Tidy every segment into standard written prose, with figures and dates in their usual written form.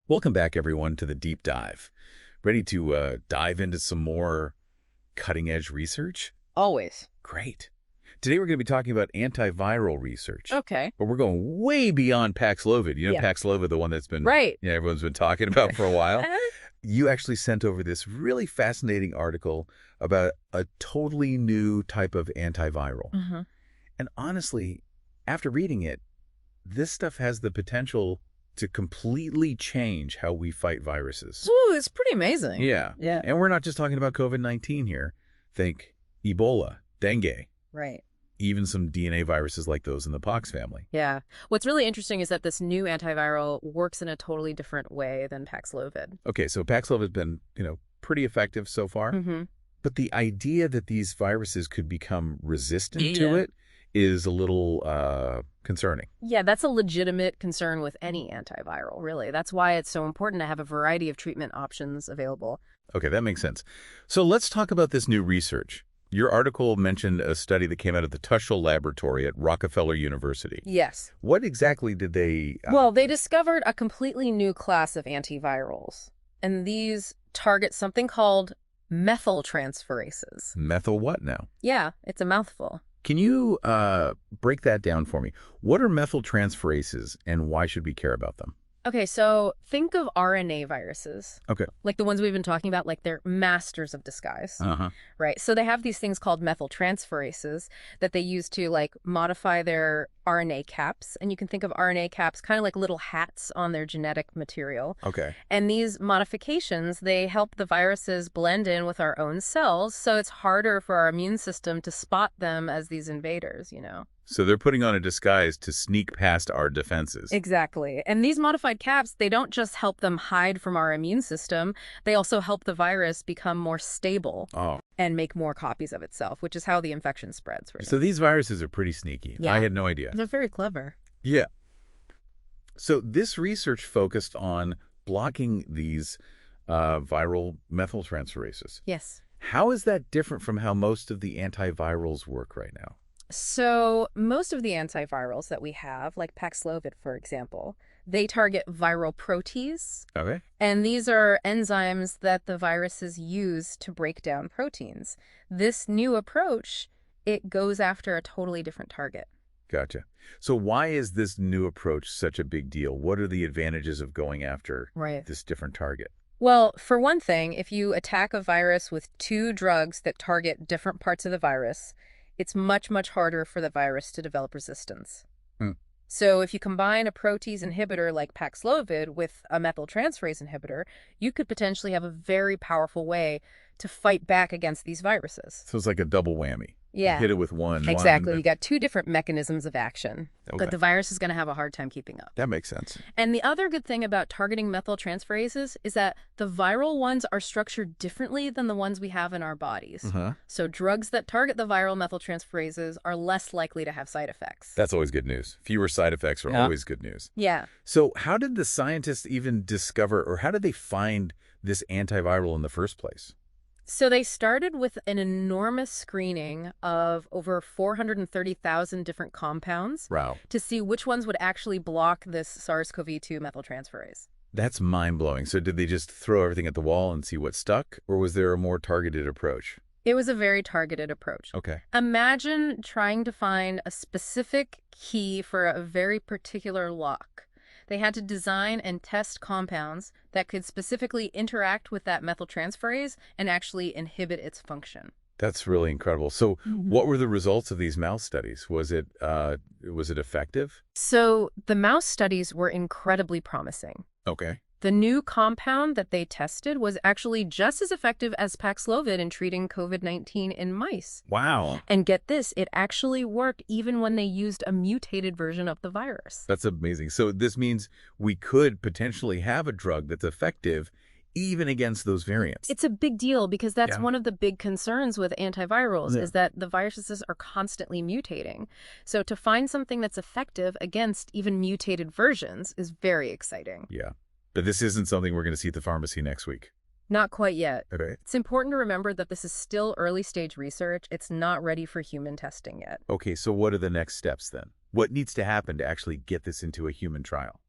Welcome back, everyone, to the deep dive. Ready to dive into some more cutting-edge research? Always. Great. Today we're going to be talking about antiviral research. Okay. But we're going way beyond Paxlovid. You know Yeah. Paxlovid, the one that's been Right. everyone's been talking about for a while. You actually sent over this really fascinating article about a totally new type of antiviral. Mhm. And honestly, after reading it, this stuff has the potential to completely change how we fight viruses. Ooh, it's pretty amazing. Yeah. Yeah. And we're not just talking about COVID-19 here. Think Ebola, dengue, Right. even some DNA viruses like those in the pox family. Yeah. What's really interesting is that this new antiviral works in a totally different way than Paxlovid. Okay, so Paxlovid has been, pretty effective so far. Mm-hmm. But the idea that these viruses could become resistant to Yeah. it is a little concerning. Yeah, that's a legitimate concern with any antiviral, really. That's why it's so important to have a variety of treatment options available. Okay, that makes sense. So let's talk about this new research. Your article mentioned a study that came out of the Tushel Laboratory at Rockefeller University. Yes. What exactly did they... Well, they discovered a completely new class of antivirals, and these target something called methyltransferases. Methyl what now? Yeah, it's a mouthful. Can you break that down for me? What are methyltransferases and why should we care about them? Okay, so think of RNA viruses. Okay. Like the ones we've been talking about, like they're masters of disguise, Uh-huh. right? So they have these things called methyltransferases that they use to like modify their RNA caps. And you can think of RNA caps kind of like little hats on their genetic material. Okay. And these modifications, they help the viruses blend in with our own cells. So it's harder for our immune system to spot them as these invaders, you know? So they're putting on a disguise to sneak past our defenses. Exactly. And these modified caps, they don't just help them hide from our immune system, they also help the virus become more stable Oh. and make more copies of itself, which is how the infection spreads. Really. So these viruses are pretty sneaky. Yeah. I had no idea. They're very clever. Yeah. So this research focused on blocking these viral methyltransferases. Yes. How is that different from how most of the antivirals work right now? So most of the antivirals that we have, like Paxlovid, for example, they target viral protease. Okay. And these are enzymes that the viruses use to break down proteins. This new approach, it goes after a totally different target. Gotcha. So why is this new approach such a big deal? What are the advantages of going after Right. this different target? Well, for one thing, if you attack a virus with two drugs that target different parts of the virus, it's much, much harder for the virus to develop resistance. Hmm. So if you combine a protease inhibitor like Paxlovid with a methyltransferase inhibitor, you could potentially have a very powerful way to fight back against these viruses. So it's like a double whammy. Yeah. Hit it with one. Exactly. You got two different mechanisms of action, Okay. but the virus is going to have a hard time keeping up. That makes sense. And the other good thing about targeting methyltransferases is that the viral ones are structured differently than the ones we have in our bodies. Uh-huh. So drugs that target the viral methyltransferases are less likely to have side effects. That's always good news. Fewer side effects are always good news. Yeah. So how did the scientists even discover, or how did they find this antiviral in the first place? So they started with an enormous screening of over 430,000 different compounds Wow. to see which ones would actually block this SARS-CoV-2 methyltransferase. That's mind-blowing. So did they just throw everything at the wall and see what stuck, or was there a more targeted approach? It was a very targeted approach. Okay. Imagine trying to find a specific key for a very particular lock. They had to design and test compounds that could specifically interact with that methyltransferase and actually inhibit its function. That's really incredible. So what were the results of these mouse studies? Was it effective? So the mouse studies were incredibly promising. Okay. The new compound that they tested was actually just as effective as Paxlovid in treating COVID-19 in mice. Wow. And get this, it actually worked even when they used a mutated version of the virus. That's amazing. So this means we could potentially have a drug that's effective even against those variants. It's a big deal because that's Yeah. one of the big concerns with antivirals Yeah. is that the viruses are constantly mutating. So to find something that's effective against even mutated versions is very exciting. Yeah. But this isn't something we're going to see at the pharmacy next week. Not quite yet. Okay. It's important to remember that this is still early stage research. It's not ready for human testing yet. Okay, so what are the next steps then? What needs to happen to actually get this into a human trial?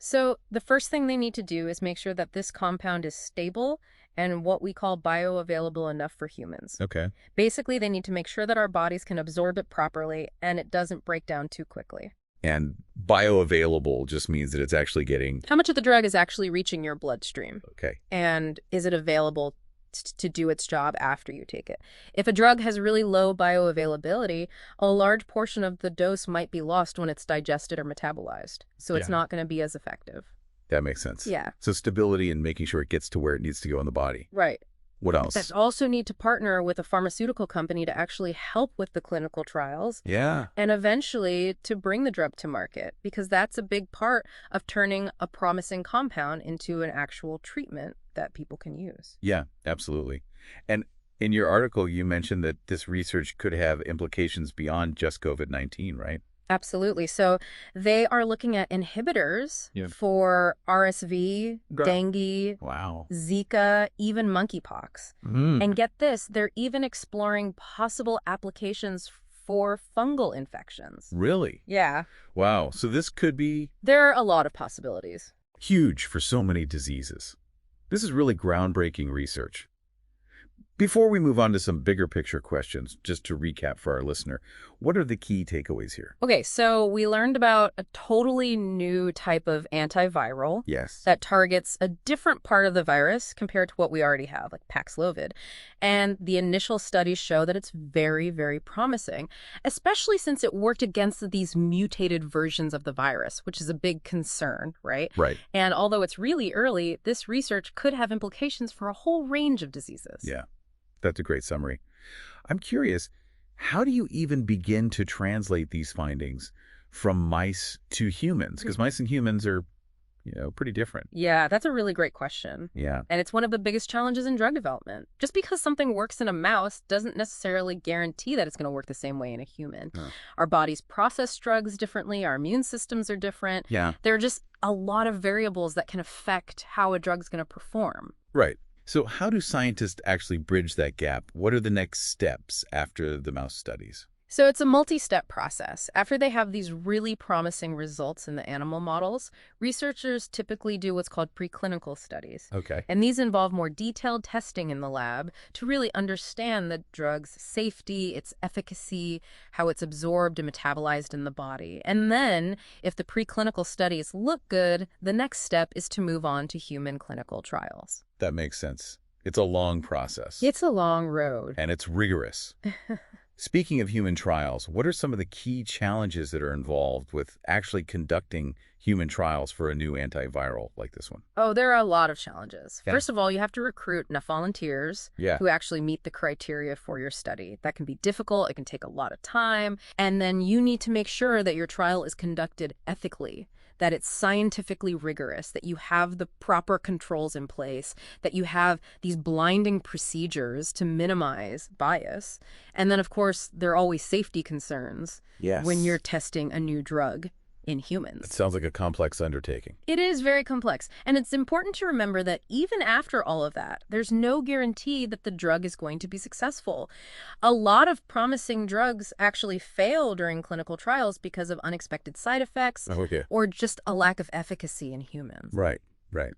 So the first thing they need to do is make sure that this compound is stable and what we call bioavailable enough for humans. Okay. Basically, they need to make sure that our bodies can absorb it properly and it doesn't break down too quickly. And bioavailable just means that it's actually getting... How much of the drug is actually reaching your bloodstream? Okay. And is it available to do its job after you take it? If a drug has really low bioavailability, a large portion of the dose might be lost when it's digested or metabolized. So it's not going to be as effective. That makes sense. Yeah. So stability and making sure it gets to where it needs to go in the body. Right. What else? That also need to partner with a pharmaceutical company to actually help with the clinical trials. Yeah. And eventually to bring the drug to market, because that's a big part of turning a promising compound into an actual treatment that people can use. Yeah, absolutely. And in your article, you mentioned that this research could have implications beyond just COVID-19, right? Absolutely. So they are looking at inhibitors for RSV, dengue, Zika, even monkeypox. And get this, they're even exploring possible applications for fungal infections. Really? Yeah. Wow. So this could be... There are a lot of possibilities. Huge for so many diseases. This is really groundbreaking research. Before we move on to some bigger picture questions, just to recap for our listener, what are the key takeaways here? Okay, so we learned about a totally new type of antiviral that targets a different part of the virus compared to what we already have, like Paxlovid. And the initial studies show that it's very, very promising, especially since it worked against these mutated versions of the virus, which is a big concern, right? Right. And although it's really early, this research could have implications for a whole range of diseases. Yeah. That's a great summary. I'm curious, how do you even begin to translate these findings from mice to humans? Because mice and humans are, pretty different. Yeah, that's a really great question. Yeah. And it's one of the biggest challenges in drug development. Just because something works in a mouse doesn't necessarily guarantee that it's going to work the same way in a human. Our bodies process drugs differently. Our immune systems are different. Yeah. There are just a lot of variables that can affect how a drug's going to perform. Right. So how do scientists actually bridge that gap? What are the next steps after the mouse studies? So it's a multi-step process. After they have these really promising results in the animal models, researchers typically do what's called preclinical studies. Okay. And these involve more detailed testing in the lab to really understand the drug's safety, its efficacy, how it's absorbed and metabolized in the body. And then, if the preclinical studies look good, the next step is to move on to human clinical trials. That makes sense. It's a long process. It's a long road. And it's rigorous. Speaking of human trials, what are some of the key challenges that are involved with actually conducting human trials for a new antiviral like this one? Oh, there are a lot of challenges. Yeah. First of all, you have to recruit enough volunteers who actually meet the criteria for your study. That can be difficult. It can take a lot of time. And then you need to make sure that your trial is conducted ethically, that it's scientifically rigorous, that you have the proper controls in place, that you have these blinding procedures to minimize bias. And then, of course, there are always safety concerns when you're testing a new drug in humans. It sounds like a complex undertaking. It is very complex. And it's important to remember that even after all of that, there's no guarantee that the drug is going to be successful. A lot of promising drugs actually fail during clinical trials because of unexpected side effects or just a lack of efficacy in humans. Right, right.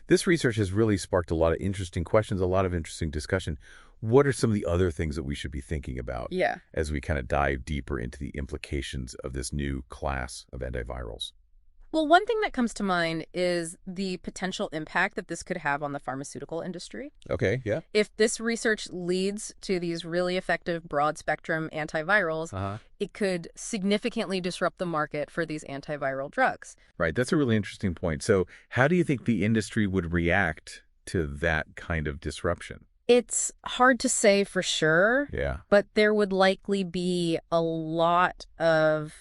This research has really sparked a lot of interesting questions, a lot of interesting discussion. What are some of the other things that we should be thinking about as we kind of dive deeper into the implications of this new class of antivirals? Well, one thing that comes to mind is the potential impact that this could have on the pharmaceutical industry. Okay, yeah. If this research leads to these really effective broad-spectrum antivirals, it could significantly disrupt the market for these antiviral drugs. Right, that's a really interesting point. So how do you think the industry would react to that kind of disruption? It's hard to say for sure, but there would likely be a lot of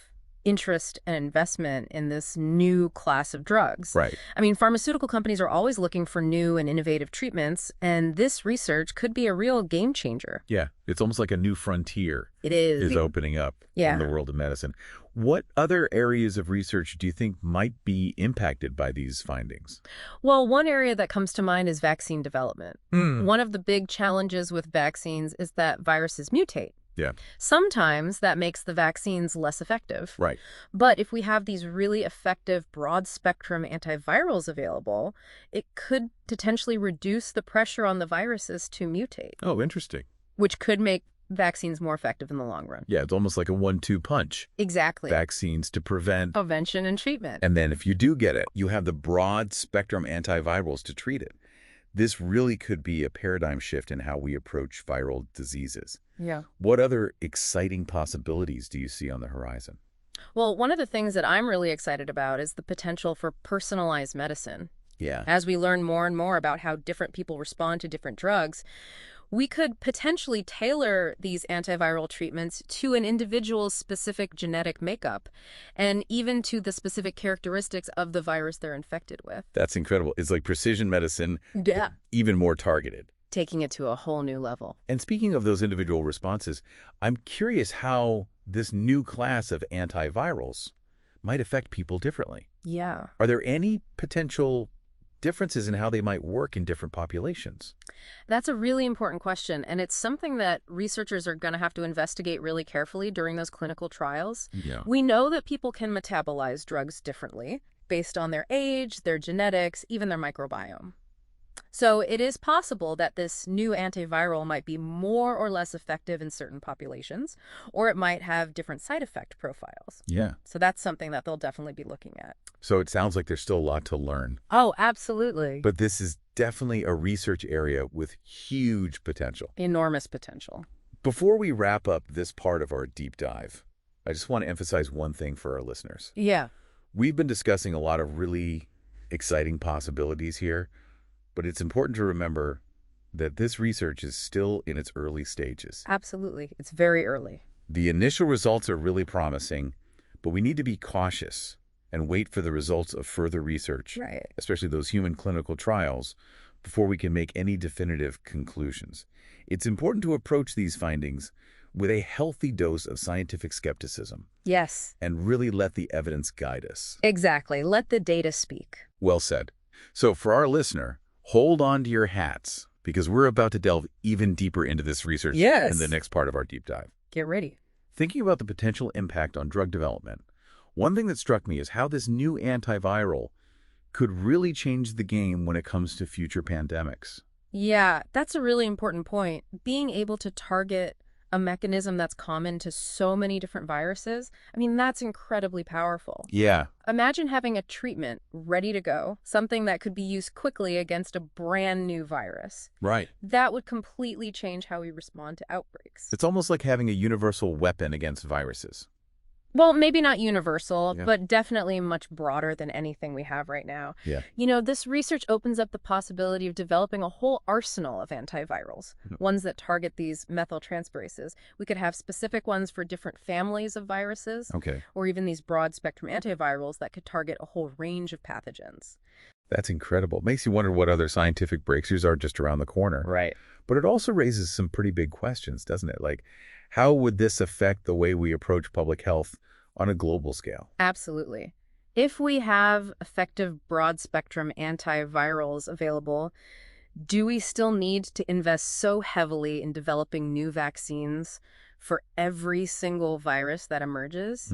interest and investment in this new class of drugs. Right. I mean, pharmaceutical companies are always looking for new and innovative treatments, and this research could be a real game changer. Yeah, it's almost like a new frontier is opening up in the world of medicine. What other areas of research do you think might be impacted by these findings? Well, one area that comes to mind is vaccine development. One of the big challenges with vaccines is that viruses mutate. Yeah. Sometimes that makes the vaccines less effective. Right. But if we have these really effective broad-spectrum antivirals available, it could potentially reduce the pressure on the viruses to mutate. Oh, interesting. Which could make vaccines more effective in the long run. Yeah, it's almost like a 1-2 punch. Exactly. Vaccines to prevent prevention and treatment. And then if you do get it, you have the broad-spectrum antivirals to treat it. This really could be a paradigm shift in how we approach viral diseases. Yeah. What other exciting possibilities do you see on the horizon? Well, one of the things that I'm really excited about is the potential for personalized medicine. Yeah. As we learn more and more about how different people respond to different drugs, we could potentially tailor these antiviral treatments to an individual's specific genetic makeup and even to the specific characteristics of the virus they're infected with. That's incredible. It's like precision medicine, yeah, even more targeted. Taking it to a whole new level. And speaking of those individual responses, I'm curious how this new class of antivirals might affect people differently. Yeah. Are there any potential differences in how they might work in different populations? That's a really important question, and it's something that researchers are going to have to investigate really carefully during those clinical trials. Yeah. We know that people can metabolize drugs differently based on their age, their genetics, even their microbiome. So it is possible that this new antiviral might be more or less effective in certain populations, or it might have different side effect profiles. Yeah. So that's something that they'll definitely be looking at. So it sounds like there's still a lot to learn. Oh, absolutely. But this is definitely a research area with huge potential. Enormous potential. Before we wrap up this part of our deep dive, I just want to emphasize one thing for our listeners. Yeah. We've been discussing a lot of really exciting possibilities here, but it's important to remember that this research is still in its early stages. Absolutely. It's very early. The initial results are really promising, but we need to be cautious and wait for the results of further research, right, especially those human clinical trials, before we can make any definitive conclusions. It's important to approach these findings with a healthy dose of scientific skepticism. Yes. And really let the evidence guide us. Exactly. Let the data speak. Well said. So for our listener, hold on to your hats, because we're about to delve even deeper into this research in the next part of our deep dive. Get ready. Thinking about the potential impact on drug development, one thing that struck me is how this new antiviral could really change the game when it comes to future pandemics. Yeah, that's a really important point. Being able to target a mechanism that's common to so many different viruses, I mean, that's incredibly powerful. Yeah. Imagine having a treatment ready to go, something that could be used quickly against a brand new virus. Right. That would completely change how we respond to outbreaks. It's almost like having a universal weapon against viruses. Well, maybe not universal, but definitely much broader than anything we have right now. Yeah. You know, this research opens up the possibility of developing a whole arsenal of antivirals, ones that target these methyltransferases. We could have specific ones for different families of viruses, or even these broad-spectrum antivirals that could target a whole range of pathogens. That's incredible. Makes you wonder what other scientific breakthroughs are just around the corner. Right. But it also raises some pretty big questions, doesn't it? Like, how would this affect the way we approach public health on a global scale? Absolutely. If we have effective broad-spectrum antivirals available, do we still need to invest so heavily in developing new vaccines for every single virus that emerges?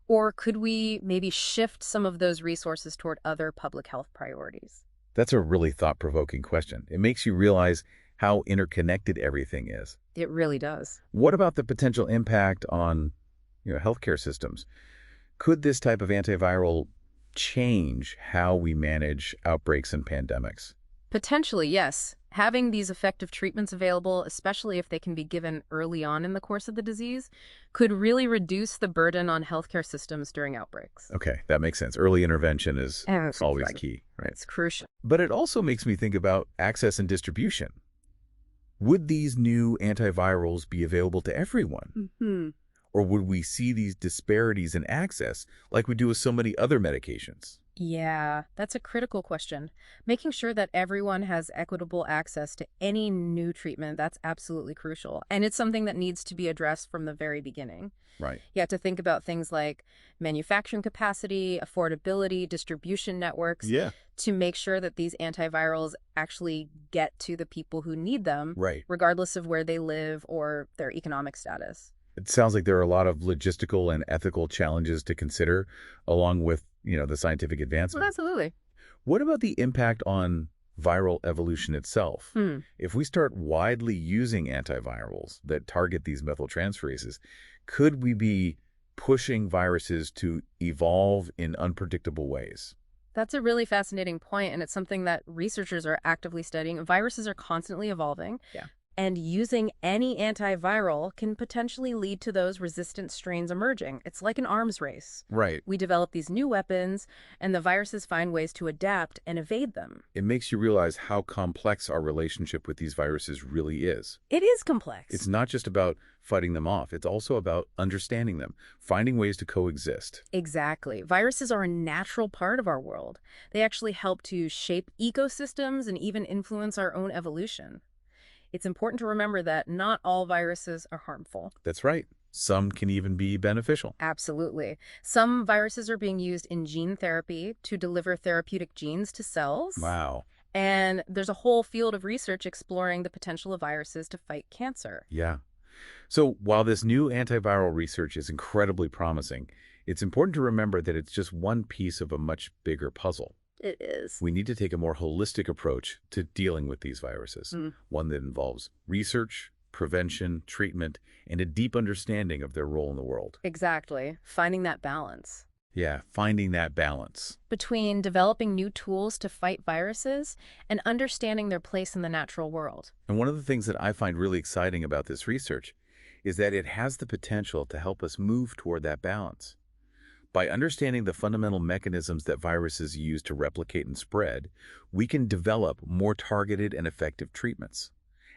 Or could we maybe shift some of those resources toward other public health priorities? That's a really thought-provoking question. It makes you realize how interconnected everything is. It really does. What about the potential impact on, healthcare systems? Could this type of antiviral change how we manage outbreaks and pandemics? Potentially, yes. Having these effective treatments available, especially if they can be given early on in the course of the disease, could really reduce the burden on healthcare systems during outbreaks. Okay, that makes sense. Early intervention is always key, right? It's crucial. But it also makes me think about access and distribution. Would these new antivirals be available to everyone? Or would we see these disparities in access like we do with so many other medications? Yeah, that's a critical question. Making sure that everyone has equitable access to any new treatment, that's absolutely crucial. And it's something that needs to be addressed from the very beginning. Right. You have to think about things like manufacturing capacity, affordability, distribution networks Yeah. to make sure that these antivirals actually get to the people who need them, Right. regardless of where they live or their economic status. It sounds like there are a lot of logistical and ethical challenges to consider, along with, the scientific Well, advancement. absolutely. What about the impact on viral evolution itself? Hmm. If we start widely using antivirals that target these methyltransferases, could we be pushing viruses to evolve in unpredictable ways? That's a really fascinating point, and it's something that researchers are actively studying. Viruses are constantly evolving, Yeah. and using any antiviral can potentially lead to those resistant strains emerging. It's like an arms race. Right. We develop these new weapons, and the viruses find ways to adapt and evade them. It makes you realize how complex our relationship with these viruses really is. It is complex. It's not just about fighting them off. It's also about understanding them, finding ways to coexist. Exactly. Viruses are a natural part of our world. They actually help to shape ecosystems and even influence our own evolution. It's important to remember that not all viruses are harmful. That's right. Some can even be beneficial. Absolutely. Some viruses are being used in gene therapy to deliver therapeutic genes to cells. Wow. And there's a whole field of research exploring the potential of viruses to fight cancer. Yeah. So while this new antiviral research is incredibly promising, it's important to remember that it's just one piece of a much bigger puzzle. It is. We need to take a more holistic approach to dealing with these viruses, one that involves research, prevention, treatment, and a deep understanding of their role in the world. Exactly. Finding that balance. Yeah, finding that balance. Between developing new tools to fight viruses and understanding their place in the natural world. And one of the things that I find really exciting about this research is that it has the potential to help us move toward that balance. By understanding the fundamental mechanisms that viruses use to replicate and spread, we can develop more targeted and effective treatments.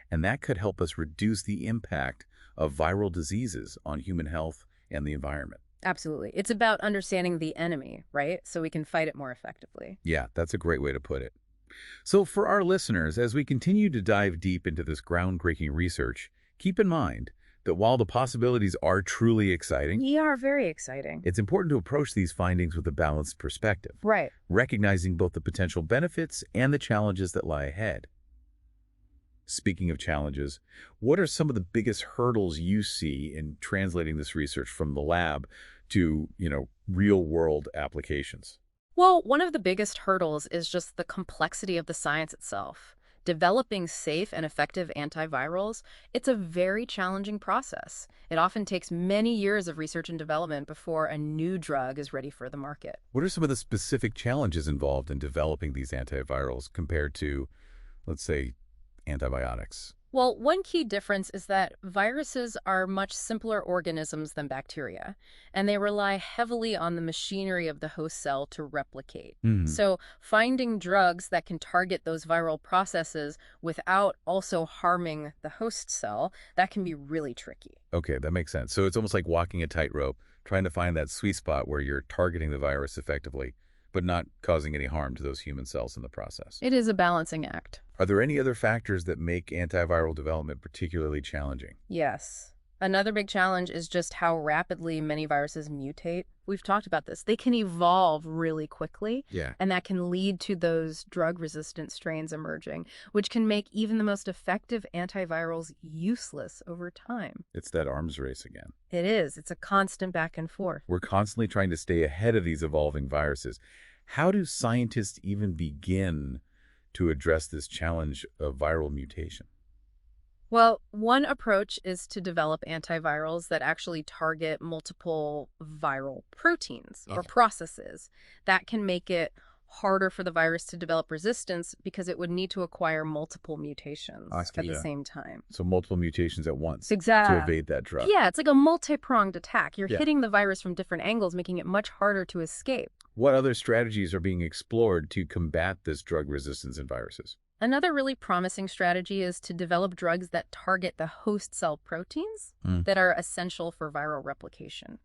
And that could help us reduce the impact of viral diseases on human health and the environment. Absolutely. It's about understanding the enemy, right? So we can fight it more effectively. Yeah, that's a great way to put it. So for our listeners, as we continue to dive deep into this groundbreaking research, keep in mind that while the possibilities are truly exciting, They are very exciting. it's important to approach these findings with a balanced perspective, Right. recognizing both the potential benefits and the challenges that lie ahead. Speaking of challenges, what are some of the biggest hurdles you see in translating this research from the lab to, real-world applications? Well, one of the biggest hurdles is just the complexity of the science itself. Developing safe and effective antivirals, it's a very challenging process. It often takes many years of research and development before a new drug is ready for the market. What are some of the specific challenges involved in developing these antivirals compared to, let's say, antibiotics? Well, one key difference is that viruses are much simpler organisms than bacteria, and they rely heavily on the machinery of the host cell to replicate. So finding drugs that can target those viral processes without also harming the host cell, that can be really tricky. Okay, that makes sense. So it's almost like walking a tightrope, trying to find that sweet spot where you're targeting the virus effectively, but not causing any harm to those human cells in the process. It is a balancing act. Are there any other factors that make antiviral development particularly challenging? Yes. Another big challenge is just how rapidly many viruses mutate. We've talked about this. They can evolve really quickly, Yeah. and that can lead to those drug-resistant strains emerging, which can make even the most effective antivirals useless over time. It's that arms race again. It is. It's a constant back and forth. We're constantly trying to stay ahead of these evolving viruses. How do scientists even begin to address this challenge of viral mutation? Well, one approach is to develop antivirals that actually target multiple viral proteins or processes. That can make it harder for the virus to develop resistance because it would need to acquire multiple mutations at the same time. So multiple mutations at once Exactly. to evade that drug. Yeah, it's like a multi-pronged attack. You're Yeah. hitting the virus from different angles, making it much harder to escape. What other strategies are being explored to combat this drug resistance in viruses? Another really promising strategy is to develop drugs that target the host cell proteins that are essential for viral replication.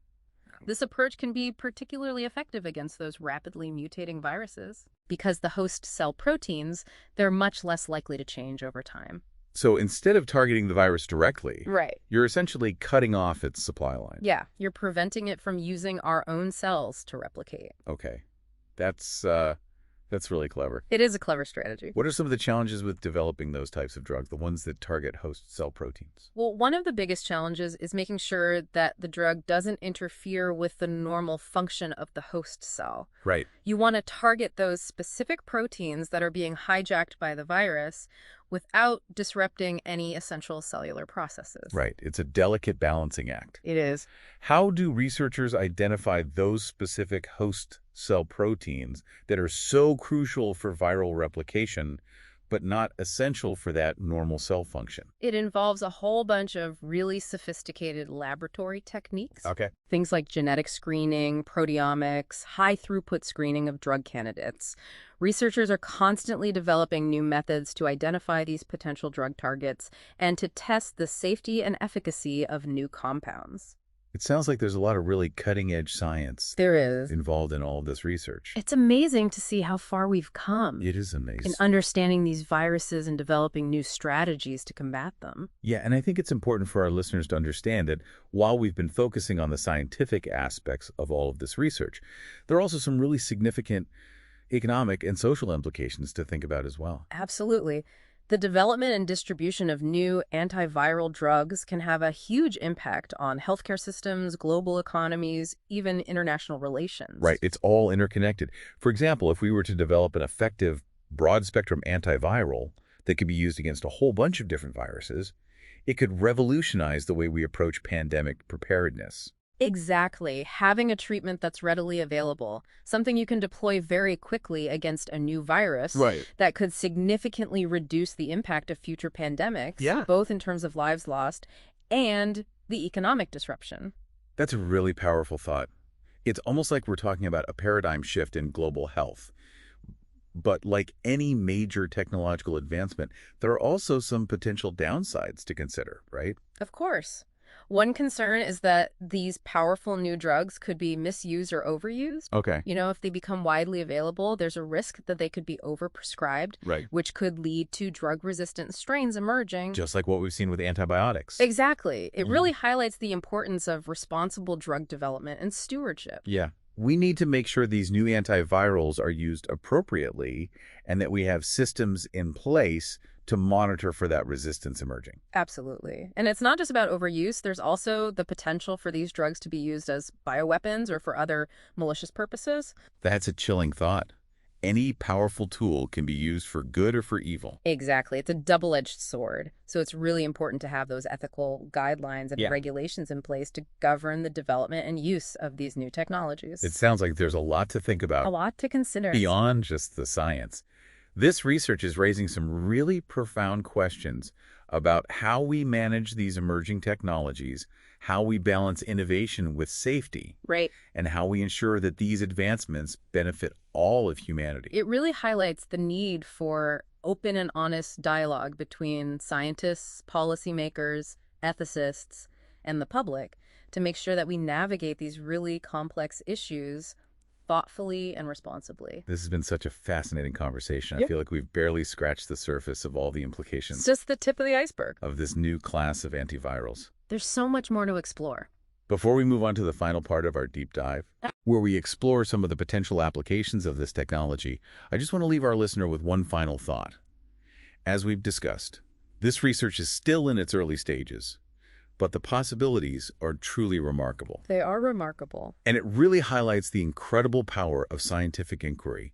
This approach can be particularly effective against those rapidly mutating viruses. Because the host cell proteins, they're much less likely to change over time. So instead of targeting the virus directly, Right. you're essentially cutting off its supply line. Yeah, you're preventing it from using our own cells to replicate. Okay. That's really clever. It is a clever strategy. What are some of the challenges with developing those types of drugs, the ones that target host cell proteins? Well, one of the biggest challenges is making sure that the drug doesn't interfere with the normal function of the host cell. Right. You want to target those specific proteins that are being hijacked by the virus without disrupting any essential cellular processes. Right. It's a delicate balancing act. It is. How do researchers identify those specific host cell proteins that are so crucial for viral replication, but not essential for that normal cell function? It involves a whole bunch of really sophisticated laboratory techniques. Okay. Things like genetic screening, proteomics, high-throughput screening of drug candidates. Researchers are constantly developing new methods to identify these potential drug targets and to test the safety and efficacy of new compounds. It sounds like there's a lot of really cutting-edge science There is. involved in all of this research. It's amazing to see how far we've come It is amazing. in understanding these viruses and developing new strategies to combat them. Yeah, and I think it's important for our listeners to understand that while we've been focusing on the scientific aspects of all of this research, there are also some really significant economic and social implications to think about as well. Absolutely. The development and distribution of new antiviral drugs can have a huge impact on healthcare systems, global economies, even international relations. Right, it's all interconnected. For example, if we were to develop an effective broad-spectrum antiviral that could be used against a whole bunch of different viruses, it could revolutionize the way we approach pandemic preparedness. Exactly. Having a treatment that's readily available, something you can deploy very quickly against a new virus that could significantly reduce the impact of future pandemics, both in terms of lives lost and the economic disruption. That's a really powerful thought. It's almost like we're talking about a paradigm shift in global health. But like any major technological advancement, there are also some potential downsides to consider, right? Of course. One concern is that these powerful new drugs could be misused or overused. Okay. If they become widely available, there's a risk that they could be overprescribed, which could lead to drug-resistant strains emerging. Just like what we've seen with antibiotics. Exactly. It really highlights the importance of responsible drug development and stewardship. Yeah. We need to make sure these new antivirals are used appropriately and that we have systems in place to monitor for that resistance emerging. Absolutely. And it's not just about overuse. There's also the potential for these drugs to be used as bioweapons or for other malicious purposes. That's a chilling thought. Any powerful tool can be used for good or for evil. Exactly. It's a double-edged sword. So it's really important to have those ethical guidelines and regulations in place to govern the development and use of these new technologies. It sounds like there's a lot to think about. A lot to consider. Beyond just the science. This research is raising some really profound questions about how we manage these emerging technologies, how we balance innovation with safety, and how we ensure that these advancements benefit all of humanity. It really highlights the need for open and honest dialogue between scientists, policymakers, ethicists, and the public to make sure that we navigate these really complex issues thoughtfully and responsibly. This has been such a fascinating conversation. I feel like we've barely scratched the surface of all the implications. It's just the tip of the iceberg. Of this new class of antivirals. There's so much more to explore. Before we move on to the final part of our deep dive, where we explore some of the potential applications of this technology, I just want to leave our listener with one final thought. As we've discussed, this research is still in its early stages, but the possibilities are truly remarkable. They are remarkable. And it really highlights the incredible power of scientific inquiry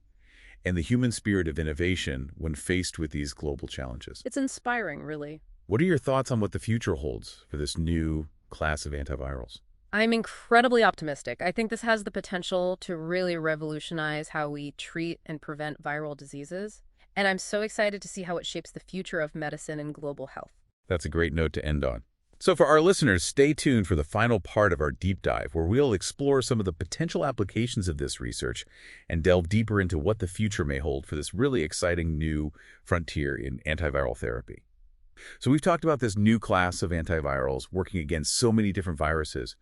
and the human spirit of innovation when faced with these global challenges. It's inspiring, really. What are your thoughts on what the future holds for this new class of antivirals? I'm incredibly optimistic. I think this has the potential to really revolutionize how we treat and prevent viral diseases. And I'm so excited to see how it shapes the future of medicine and global health. That's a great note to end on. So for our listeners, stay tuned for the final part of our deep dive, where we'll explore some of the potential applications of this research and delve deeper into what the future may hold for this really exciting new frontier in antiviral therapy. So we've talked about this new class of antivirals working against so many different viruses.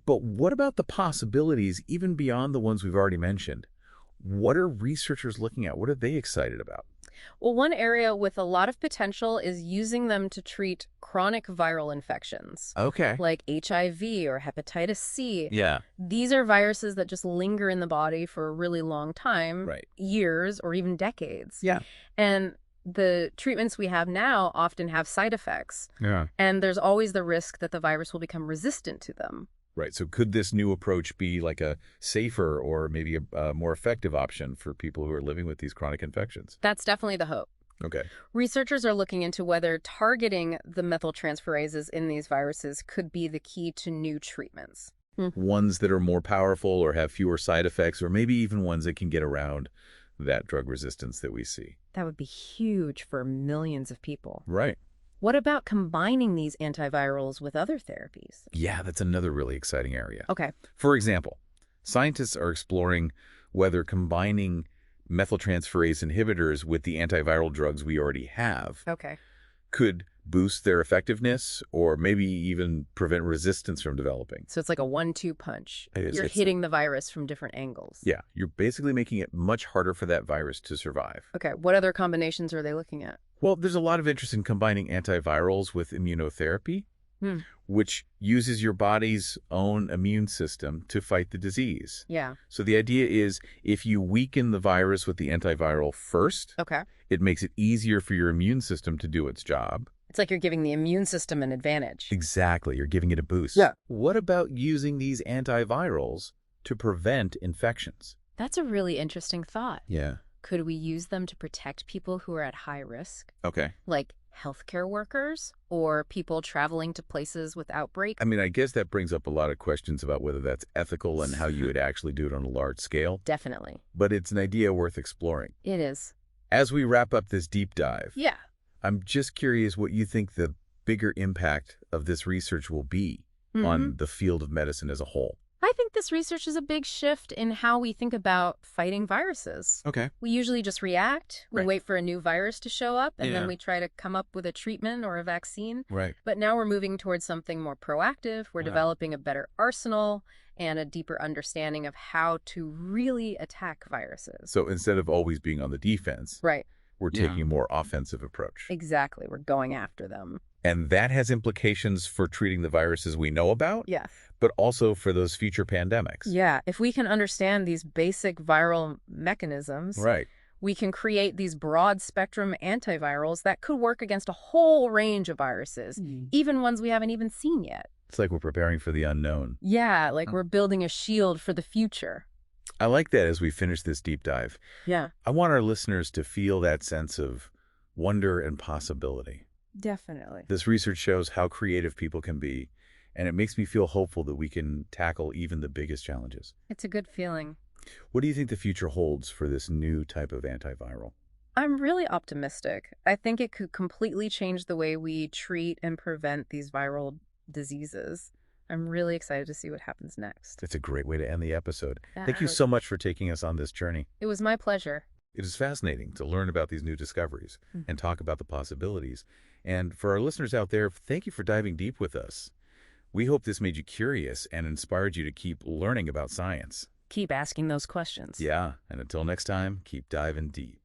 But what about the possibilities even beyond the ones we've already mentioned? What are researchers looking at? What are they excited about? Well, one area with a lot of potential is using them to treat chronic viral infections, Okay. like HIV or hepatitis C. Yeah. These are viruses that just linger in the body for a really long time, Right. years or even decades. Yeah. And the treatments we have now often have side effects. Yeah. And there's always the risk that the virus will become resistant to them. Right. So could this new approach be like a safer or maybe a more effective option for people who are living with these chronic infections? That's definitely the hope. Okay. Researchers are looking into whether targeting the methyltransferases in these viruses could be the key to new treatments. Ones that are more powerful or have fewer side effects, or maybe even ones that can get around that drug resistance that we see. That would be huge for millions of people. Right. What about combining these antivirals with other therapies? Yeah, that's another really exciting area. Okay. For example, scientists are exploring whether combining methyltransferase inhibitors with the antiviral drugs we already have could boost their effectiveness or maybe even prevent resistance from developing. So it's like a 1-2 punch. It is. You're hitting the virus from different angles. Yeah, you're basically making it much harder for that virus to survive. Okay, what other combinations are they looking at? Well, there's a lot of interest in combining antivirals with immunotherapy, which uses your body's own immune system to fight the disease. Yeah. So the idea is if you weaken the virus with the antiviral first, it makes it easier for your immune system to do its job. It's like you're giving the immune system an advantage. Exactly. You're giving it a boost. Yeah. What about using these antivirals to prevent infections? That's a really interesting thought. Yeah. Could we use them to protect people who are at high risk? Okay. Like healthcare workers or people traveling to places with outbreaks? I mean, I guess that brings up a lot of questions about whether that's ethical and how you would actually do it on a large scale. Definitely. But it's an idea worth exploring. It is. As we wrap up this deep dive, yeah, I'm just curious what you think the bigger impact of this research will be on the field of medicine as a whole. I think this research is a big shift in how we think about fighting viruses. Okay. We usually just react. We wait for a new virus to show up, and then we try to come up with a treatment or a vaccine. Right. But now we're moving towards something more proactive. We're developing a better arsenal and a deeper understanding of how to really attack viruses. So instead of always being on the defense, we're taking a more offensive approach. Exactly. We're going after them. And that has implications for treating the viruses we know about, Yes. but also for those future pandemics. Yeah. If we can understand these basic viral mechanisms, we can create these broad-spectrum antivirals that could work against a whole range of viruses, even ones we haven't even seen yet. It's like we're preparing for the unknown. Yeah, like we're building a shield for the future. I like that as we finish this deep dive. Yeah. I want our listeners to feel that sense of wonder and possibility. Definitely. This research shows how creative people can be, and it makes me feel hopeful that we can tackle even the biggest challenges. It's a good feeling. What do you think the future holds for this new type of antiviral? I'm really optimistic. I think it could completely change the way we treat and prevent these viral diseases. I'm really excited to see what happens next. It's a great way to end the episode. Thank you so much for taking us on this journey. It was my pleasure. It is fascinating to learn about these new discoveries and talk about the possibilities. And for our listeners out there, thank you for diving deep with us. We hope this made you curious and inspired you to keep learning about science. Keep asking those questions. Yeah, and until next time, keep diving deep.